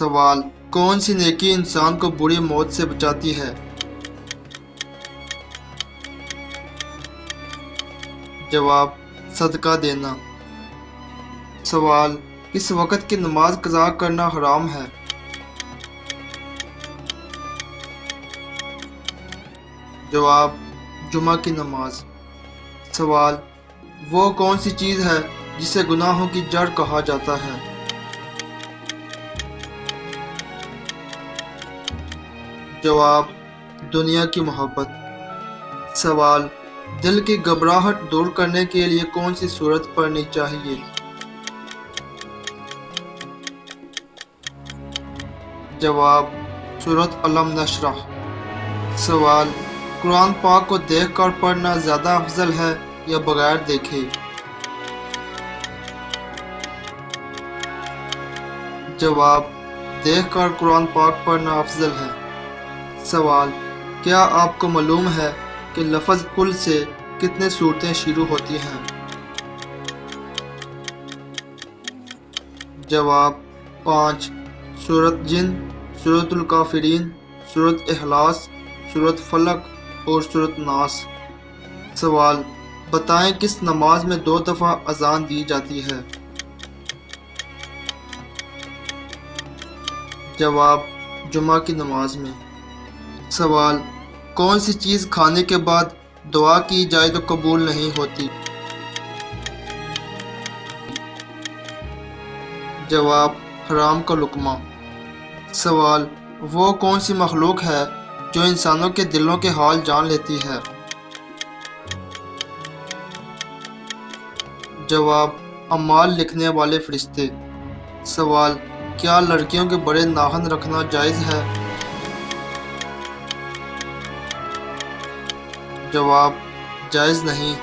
سوال: کون سی نیکی انسان کو بری موت سے بچاتی ہے؟ جواب: صدقہ دینا۔ سوال: کس وقت کی نماز قضا کرنا حرام ہے؟ جواب: جمعہ کی نماز۔ سوال: وہ کون سی چیز ہے جسے گناہوں کی جڑ کہا جاتا ہے؟ جواب: دنیا کی محبت۔ سوال: دل کی گھبراہٹ دور کرنے کے لیے کون سی سورت پڑھنی چاہیے؟ جواب: سورۃ علم نشرح۔ سوال: قرآن پاک کو دیکھ کر پڑھنا زیادہ افضل ہے یا بغیر دیکھے؟ جواب: دیکھ کر قرآن پاک پڑھنا افضل ہے۔ سوال: کیا آپ کو معلوم ہے کہ لفظ کل سے کتنے صورتیں شروع ہوتی ہیں؟ جواب: 5۔ سورۃ جن، سورۃ الکافرین، سورۃ اخلاص، سورۃ فلق اور سورۃ ناس۔ سوال: بتائیں کس نماز میں 2 دفعہ اذان دی جاتی ہے؟ جواب: جمعہ کی نماز میں۔ سوال: کون سی چیز کھانے کے بعد دعا کی جائے تو قبول نہیں ہوتی؟ جواب: حرام کا لقمہ۔ سوال: وہ کون سی مخلوق ہے جو انسانوں کے دلوں کے حال جان لیتی ہے؟ جواب: اعمال لکھنے والے فرشتے۔ سوال: کیا لڑکیوں کے بڑے ناخن رکھنا جائز ہے؟ جواب: جائز نہیں۔